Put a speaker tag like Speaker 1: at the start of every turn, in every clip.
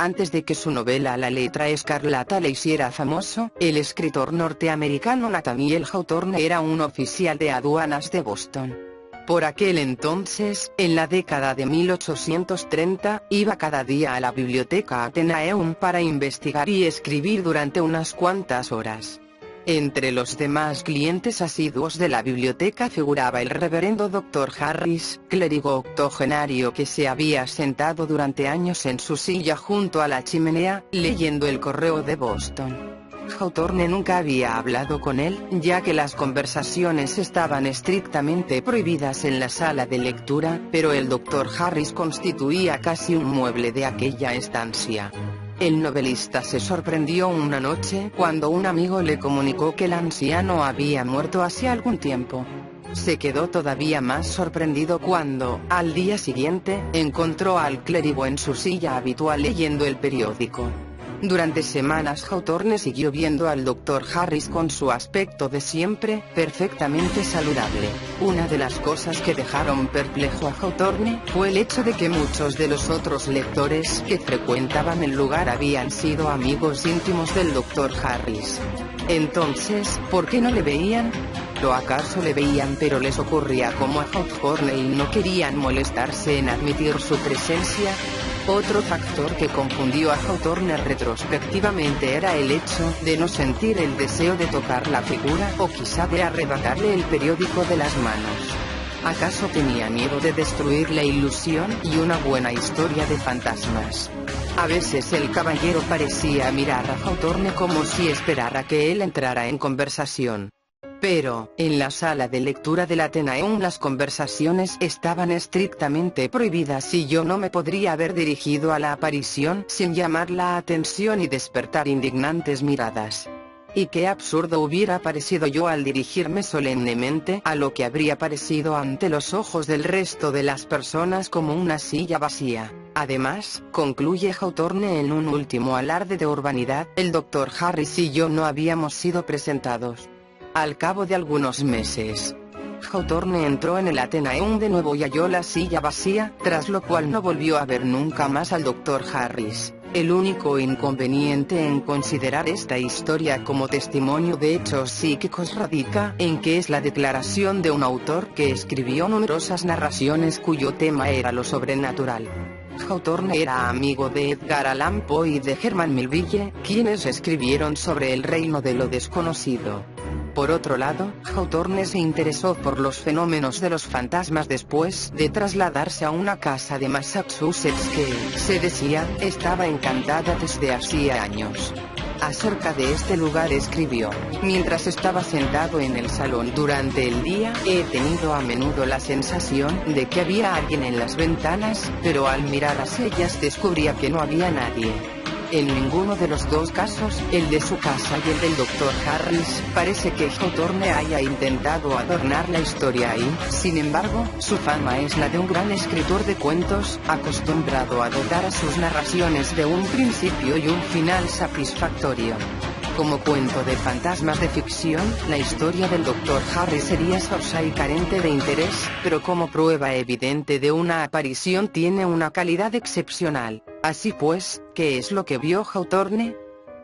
Speaker 1: Antes de que su novela La letra escarlata le hiciera famoso, el escritor norteamericano Nathaniel Hawthorne era un oficial de aduanas de Boston. Por aquel entonces, en la década de 1830, iba cada día a la biblioteca Athenaeum para investigar y escribir durante unas cuantas horas. Entre los demás clientes asiduos de la biblioteca figuraba el reverendo Dr. Harris, clérigo octogenario que se había sentado durante años en su silla junto a la chimenea, leyendo el Correo de Boston. Hawthorne nunca había hablado con él, ya que las conversaciones estaban estrictamente prohibidas en la sala de lectura, pero el Dr. Harris constituía casi un mueble de aquella estancia. El novelista se sorprendió una noche cuando un amigo le comunicó que el anciano había muerto hace algún tiempo. Se quedó todavía más sorprendido cuando, al día siguiente, encontró al clérigo en su silla habitual leyendo el periódico. Durante semanas Hawthorne siguió viendo al Dr. Harris con su aspecto de siempre, perfectamente saludable. Una de las cosas que dejaron perplejo a Hawthorne fue el hecho de que muchos de los otros lectores que frecuentaban el lugar habían sido amigos íntimos del Dr. Harris. Entonces, ¿por qué no le veían? ¿O acaso le veían pero les ocurría como a Hawthorne y no querían molestarse en admitir su presencia? Otro factor que confundió a Hawthorne retrospectivamente era el hecho de no sentir el deseo de tocar la figura o quizá de arrebatarle el periódico de las manos. ¿Acaso tenía miedo de destruir la ilusión y una buena historia de fantasmas? A veces el caballero parecía mirar a Hawthorne como si esperara que él entrara en conversación. Pero, en la sala de lectura del Athenaeum las conversaciones estaban estrictamente prohibidas y yo no me podría haber dirigido a la aparición sin llamar la atención y despertar indignantes miradas. Y qué absurdo hubiera parecido yo al dirigirme solemnemente a lo que habría parecido ante los ojos del resto de las personas como una silla vacía. Además, concluye Hawthorne en un último alarde de urbanidad, el Dr. Harris y yo no habíamos sido presentados. Al cabo de algunos meses, Hawthorne entró en el Athenaeum de nuevo y halló la silla vacía, tras lo cual no volvió a ver nunca más al Dr. Harris. El único inconveniente en considerar esta historia como testimonio de hechos psíquicos radica en que es la declaración de un autor que escribió numerosas narraciones cuyo tema era lo sobrenatural. Hawthorne era amigo de Edgar Allan Poe y de Herman Melville, quienes escribieron sobre el reino de lo desconocido. Por otro lado, Hawthorne se interesó por los fenómenos de los fantasmas después de trasladarse a una casa de Massachusetts que, se decía, estaba encantada desde hacía años. Acerca de este lugar escribió: mientras estaba sentado en el salón durante el día, he tenido a menudo la sensación de que había alguien en las ventanas, pero al mirar hacia ellas descubría que no había nadie. En ninguno de los dos casos, el de su casa y el del Dr. Harris, parece que Hawthorne haya intentado adornar la historia ahí. Sin embargo, su fama es la de un gran escritor de cuentos, acostumbrado a dotar a sus narraciones de un principio y un final satisfactorio. Como cuento de fantasmas de ficción, la historia del Dr. Harris sería sosa y carente de interés, pero como prueba evidente de una aparición tiene una calidad excepcional. Así pues, ¿qué es lo que vio Hawthorne?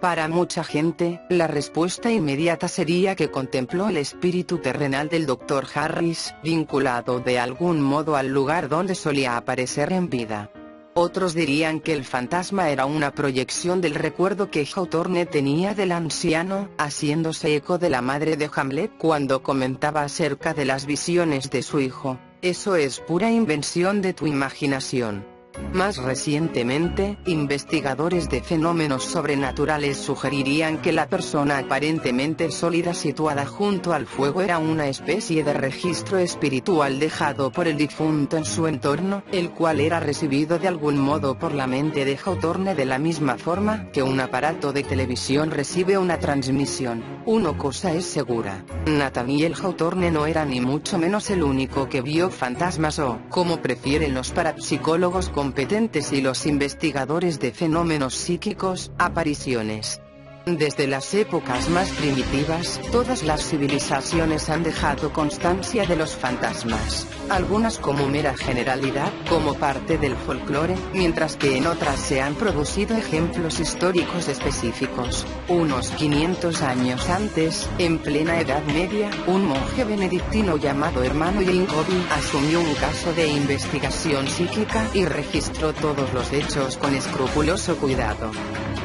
Speaker 1: Para mucha gente, la respuesta inmediata sería que contempló el espíritu terrenal del Dr. Harris, vinculado de algún modo al lugar donde solía aparecer en vida. Otros dirían que el fantasma era una proyección del recuerdo que Hawthorne tenía del anciano, haciéndose eco de la madre de Hamlet cuando comentaba acerca de las visiones de su hijo. Eso es pura invención de tu imaginación. Más recientemente, investigadores de fenómenos sobrenaturales sugerirían que la persona aparentemente sólida situada junto al fuego era una especie de registro espiritual dejado por el difunto en su entorno, el cual era recibido de algún modo por la mente de Hawthorne de la misma forma que un aparato de televisión recibe una transmisión. Una cosa es segura: Nathaniel Hawthorne no era ni mucho menos el único que vio fantasmas o, como prefieren los parapsicólogos competentes y los investigadores de fenómenos psíquicos, apariciones. Desde las épocas más primitivas, todas las civilizaciones han dejado constancia de los fantasmas, algunas como mera generalidad, como parte del folclore, mientras que en otras se han producido ejemplos históricos específicos. Unos 500 años antes, en plena Edad Media, un monje benedictino llamado Hermano Jacobi asumió un caso de investigación psíquica y registró todos los hechos con escrupuloso cuidado.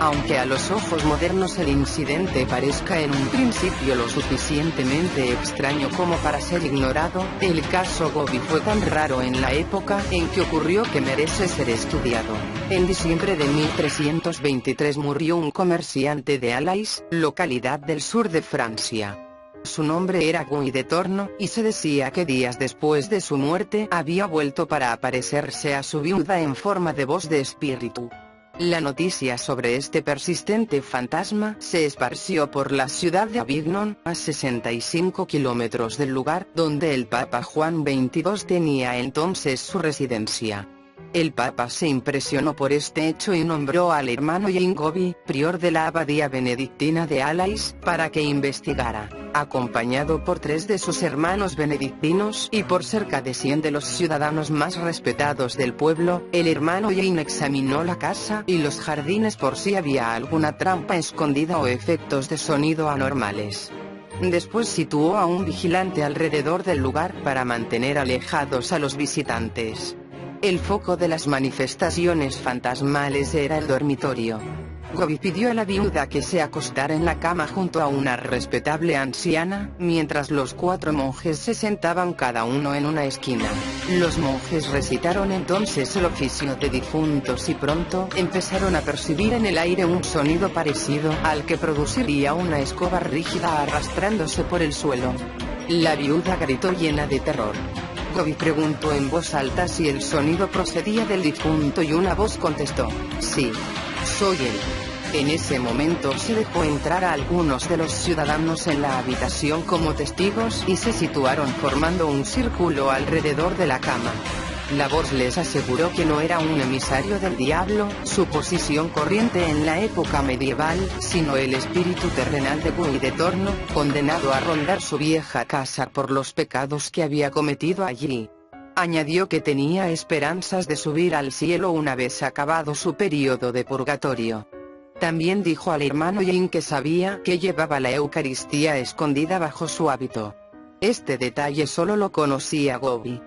Speaker 1: Aunque a los ojos modernos el incidente parezca en un principio lo suficientemente extraño como para ser ignorado, el caso Gobi fue tan raro en la época en que ocurrió que merece ser estudiado. En diciembre de 1323 murió un comerciante de Alais, localidad del sur de Francia. Su nombre era Guy de Torno, y se decía que días después de su muerte había vuelto para aparecerse a su viuda en forma de voz de espíritu. La noticia sobre este persistente fantasma se esparció por la ciudad de Avignon, a 65 kilómetros del lugar donde el Papa Juan XXII tenía entonces su residencia. El Papa se impresionó por este hecho y nombró al hermano Jacobi, prior de la abadía benedictina de Alais, para que investigara. Acompañado por 3 de sus hermanos benedictinos y por cerca de 100 de los ciudadanos más respetados del pueblo, el hermano Jane examinó la casa y los jardines por si había alguna trampa escondida o efectos de sonido anormales. Después situó a un vigilante alrededor del lugar para mantener alejados a los visitantes. El foco de las manifestaciones fantasmales era el dormitorio. Gobi pidió a la viuda que se acostara en la cama junto a una respetable anciana, mientras los 4 monjes se sentaban cada uno en una esquina. Los monjes recitaron entonces el oficio de difuntos y pronto empezaron a percibir en el aire un sonido parecido al que produciría una escoba rígida arrastrándose por el suelo. La viuda gritó llena de terror. Gobi preguntó en voz alta si el sonido procedía del difunto y una voz contestó: «Sí, soy él». En ese momento se dejó entrar a algunos de los ciudadanos en la habitación como testigos y se situaron formando un círculo alrededor de la cama. La voz les aseguró que no era un emisario del diablo, suposición corriente en la época medieval, sino el espíritu terrenal de Guy de Torno, condenado a rondar su vieja casa por los pecados que había cometido allí. Añadió que tenía esperanzas de subir al cielo una vez acabado su período de purgatorio. También dijo al hermano Jane que sabía que llevaba la Eucaristía escondida bajo su hábito. Este detalle solo lo conocía Gobi.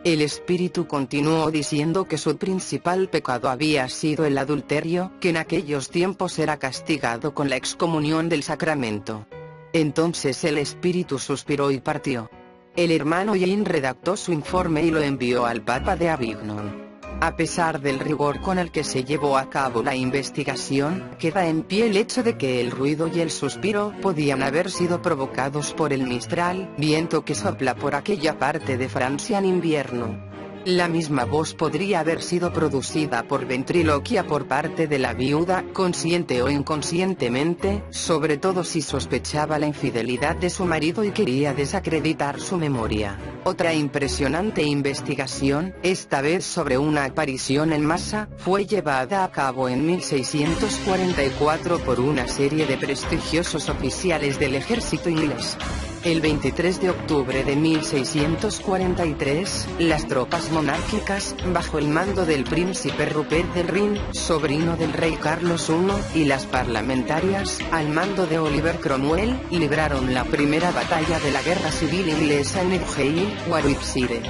Speaker 1: El espíritu continuó diciendo que su principal pecado había sido el adulterio, que en aquellos tiempos era castigado con la excomunión del sacramento. Entonces el espíritu suspiró y partió. El hermano Jane redactó su informe y lo envió al Papa de Avignon. A pesar del rigor con el que se llevó a cabo la investigación, queda en pie el hecho de que el ruido y el suspiro podían haber sido provocados por el Mistral, viento que sopla por aquella parte de Francia en invierno. La misma voz podría haber sido producida por ventriloquia por parte de la viuda, consciente o inconscientemente, sobre todo si sospechaba la infidelidad de su marido y quería desacreditar su memoria. Otra impresionante investigación, esta vez sobre una aparición en masa, fue llevada a cabo en 1644 por una serie de prestigiosos oficiales del ejército inglés. El 23 de octubre de 1643, las tropas monárquicas, bajo el mando del príncipe Rupert del Rin, sobrino del rey Carlos I, y las parlamentarias, al mando de Oliver Cromwell, libraron la primera batalla de la Guerra Civil Inglesa en Edgehill, Warwickshire.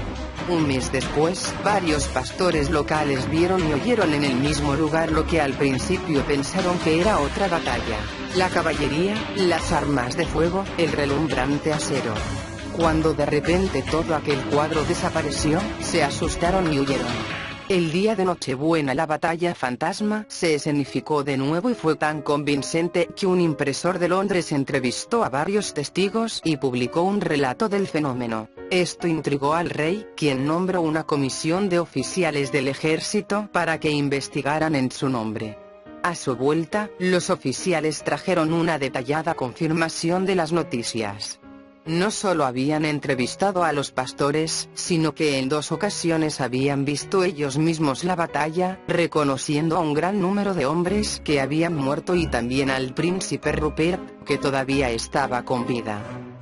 Speaker 1: Un mes después, varios pastores locales vieron y oyeron en el mismo lugar lo que al principio pensaron que era otra batalla: la caballería, las armas de fuego, el relumbrante acero. Cuando de repente todo aquel cuadro desapareció, se asustaron y huyeron. El día de Nochebuena la batalla fantasma se escenificó de nuevo y fue tan convincente que un impresor de Londres entrevistó a varios testigos y publicó un relato del fenómeno. Esto intrigó al rey, quien nombró una comisión de oficiales del ejército para que investigaran en su nombre. A su vuelta, los oficiales trajeron una detallada confirmación de las noticias. No solo habían entrevistado a los pastores, sino que en 2 ocasiones habían visto ellos mismos la batalla, reconociendo a un gran número de hombres que habían muerto y también al príncipe Rupert, que todavía estaba con vida.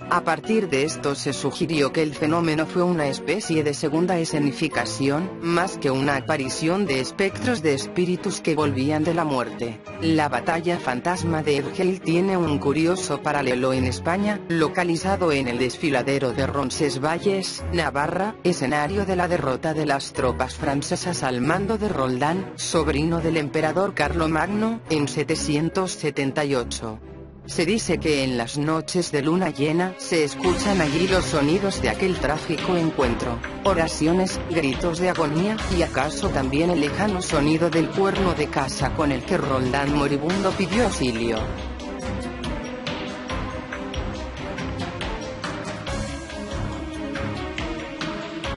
Speaker 1: A partir de esto se sugirió que el fenómeno fue una especie de segunda escenificación, más que una aparición de espectros de espíritus que volvían de la muerte. La batalla fantasma de Urgell tiene un curioso paralelo en España, localizado en el desfiladero de Roncesvalles, Navarra, escenario de la derrota de las tropas francesas al mando de Roldán, sobrino del emperador Carlomagno, en 778. Se dice que en las noches de luna llena se escuchan allí los sonidos de aquel trágico encuentro, oraciones, gritos de agonía, y acaso también el lejano sonido del cuerno de caza con el que Roldán moribundo pidió auxilio.